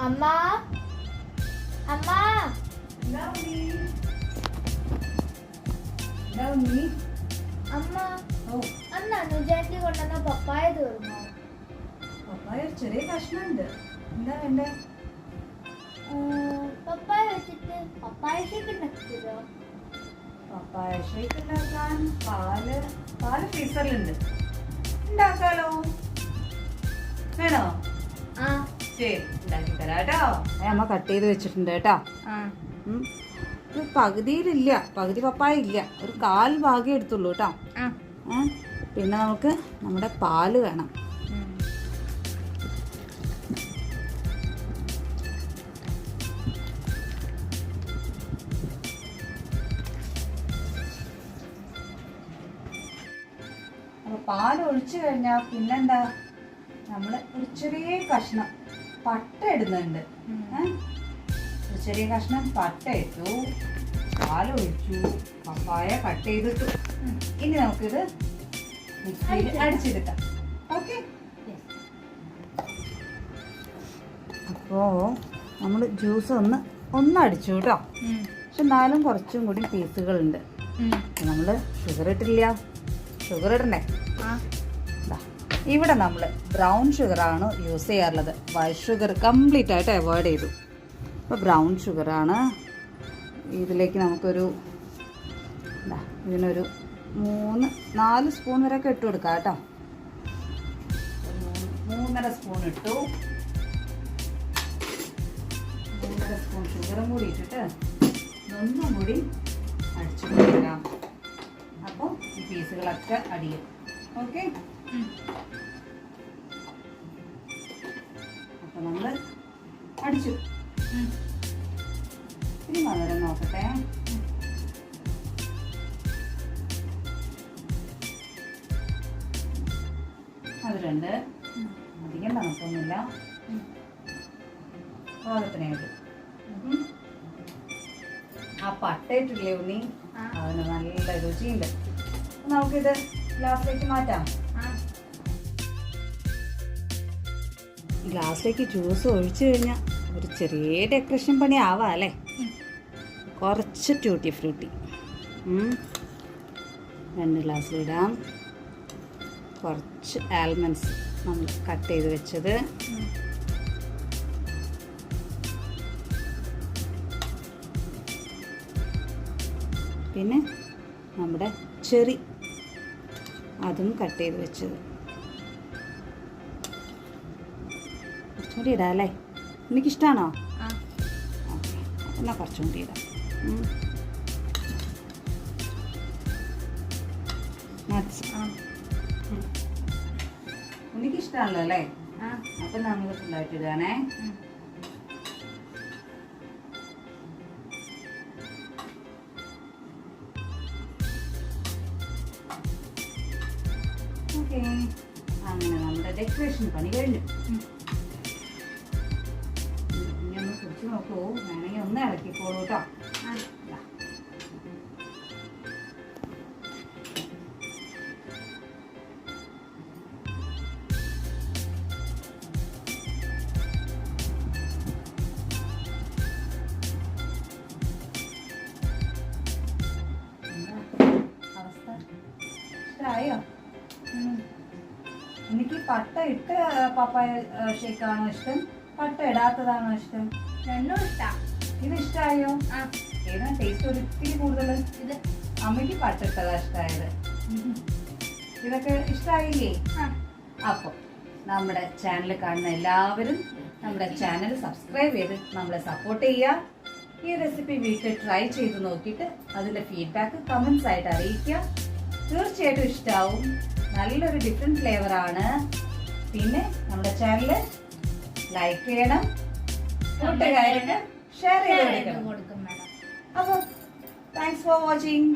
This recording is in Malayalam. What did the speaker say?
അമ്മ അമ്മ അമ്മ അന്ന് അനുജാന്റി കൊണ്ടുവന്ന പപ്പായ തീർന്നോ? പപ്പായ ഒരു ചെറിയ കഷ്ണുണ്ട്. എന്താ വേണ്ടേ? പപ്പായ വെച്ചിട്ട് പപ്പായ ഷേക്ക് ഉണ്ടാക്കിയോ? പപ്പായ ഷേക്ക് ഉണ്ടാക്കാൻ പാല് ഫ്രീസറിലുണ്ട്. ഉണ്ടാക്കാലോ? വേണോ? ശരി, ഉണ്ടാക്കി തരാം കേട്ടോ. അമ്മ കട്ട് ചെയ്ത് വെച്ചിട്ടുണ്ട് കേട്ടോ. പകുതിയിലില്ല, പകുതി പപ്പായ ഇല്ല, ഒരു 1/4 ഭാഗം എടുത്തുള്ളൂ കേട്ടോ. പിന്നെ നമുക്ക് നമ്മുടെ പാല് വേണം. അപ്പൊ പാൽ ഒഴിച്ചു കഴിഞ്ഞാൽ പിന്നെന്താ, നമ്മള് ഒരു ചെറിയ കഷ്ണം പട്ട ഇടുന്നുണ്ട്. ഒരു ചെറിയ കഷ്ണം പട്ട ഇട്ടു, പാലൊഴിച്ചു, പപ്പായ കട്ട് ചെയ്തിട്ടു. ഇനി നമുക്കിത് മിക്സിയിൽ അടിച്ചെടുക്കാം. ഓക്കെ, അപ്പോ നമ്മൾ ജ്യൂസ് ഒന്ന് അടിച്ചു കേട്ടോ. പക്ഷെ എന്നാലും കുറച്ചും കൂടി പീസുകളുണ്ട്. നമ്മൾ ഷുഗർ ഇട്ടില്ല, ഷുഗർ ഇടണ്ടേ? ഇവിടെ നമ്മൾ ബ്രൗൺ ഷുഗറാണ് യൂസ് ചെയ്യാറുള്ളത്. വൈറ്റ് ഷുഗർ കംപ്ലീറ്റ് ആയിട്ട് അവോയ്ഡ് ചെയ്തു. അപ്പോൾ ബ്രൗൺ ഷുഗറാണ്. ഇതിലേക്ക് നമുക്കൊരു ഇതിനൊരു 3-4 സ്പൂൺ വരെയൊക്കെ ഇട്ട് കൊടുക്കാം കേട്ടോ. 3.5 സ്പൂൺ ഇട്ടു. 3.5 സ്പൂൺ ഷുഗറും കൂടി ഇട്ടിട്ട് ഇതൊന്നും കൂടി അടിച്ചു കൊടുക്കാം. അപ്പോൾ ഈ പീസുകളൊക്കെ അടിയും. ഓക്കെ, അപ്പോൾ നമ്മൾ അടിച്ചു. ഇനി മധുരം നോക്കട്ടെ. മധുരമുണ്ട്, അധികം തണുപ്പൊന്നുമില്ല, പാകത്തിനായിട്ട്. ആ പട്ടയിട്ടില്ലേ ഉണ്ണി, അതിന് നല്ല രുചിയുണ്ട്. നമുക്കിത് ഗ്ലാസ്സിലേക്ക് മാറ്റാം. ഗ്ലാസ്സിലേക്ക് ജ്യൂസ് ഒഴിച്ചു കഴിഞ്ഞാൽ ഒരു ചെറിയ ഡെക്കറേഷൻ പണി ആവാം അല്ലേ? കുറച്ച് ട്യൂട്ടി ഫ്രൂട്ടി 2 ഗ്ലാസ്സിലിടാം. കുറച്ച് ആൽമണ്ട്സ് നമ്മൾ കട്ട് ചെയ്ത് വെച്ചത്, പിന്നെ നമ്മുടെ ചെറി അതും കട്ട് ചെയ്ത് വെച്ചത്. കുറച്ചും കൂടി ഇടാം അല്ലേ? എനിക്കിഷ്ടമാണോ? ഓക്കെ, എന്നാൽ കുറച്ചും കൂടി ഇടാം. എനിക്കിഷ്ടമാണല്ലോ അല്ലേ? അപ്പം നമ്മൾ ഫുള്ളായിട്ട് ഇടാണേ. ഓക്കെ, അങ്ങനെ നമ്മുടെ ഡെക്കറേഷൻ പണി കഴിഞ്ഞു. ഇനി ഒന്ന് കുറിച്ച് നോക്കൂ, വേണമെങ്കിൽ ഒന്ന് ഇളക്കിക്കോളൂ കേട്ടോ. അവസ്ഥ ഇഷ്ടമായോ? എനിക്ക് പട്ട ഇട്ട് പപ്പായ ഷേക്കാണോ ഇഷ്ടം, പട്ട ഇടാത്തതാണോ ഇഷ്ടം? രണ്ടും ഇഷ്ടാ. ഇത് ഇഷ്ടമായോ? ഏതാ ടേസ്റ്റ് ഒരു ഇത്തിരി കൂടുതൽ? ഇത് അമ്മയ്ക്ക് പട്ട ഇട്ടതാ ഇഷ്ടമായത്. ഇതൊക്കെ ഇഷ്ടമായില്ലേ? അപ്പോൾ നമ്മുടെ ചാനൽ കാണുന്ന എല്ലാവരും നമ്മുടെ ചാനൽ സബ്സ്ക്രൈബ് ചെയ്ത് നമ്മളെ സപ്പോർട്ട് ചെയ്യുക. ഈ റെസിപ്പി വീട്ടിൽ ട്രൈ ചെയ്ത് നോക്കിയിട്ട് അതിൻ്റെ ഫീഡ്ബാക്ക് കമൻസ് ആയിട്ട് അറിയിക്കുക. തീർച്ചയായിട്ടും ഇഷ്ടമാവും. നല്ലൊരു ഡിഫറെൻറ്റ് ഫ്ലേവറാണ്. പിന്നെ നമ്മുടെ ചാനൽ ലൈക്ക് ചെയ്യണം, കൂട്ടുകാർക്ക് ഷെയർ ചെയ്ത് കൊടുക്കണം. കൊടുക്കും മേഡം. അപ്പോൾ താങ്ക്സ് ഫോർ വാച്ചിങ്.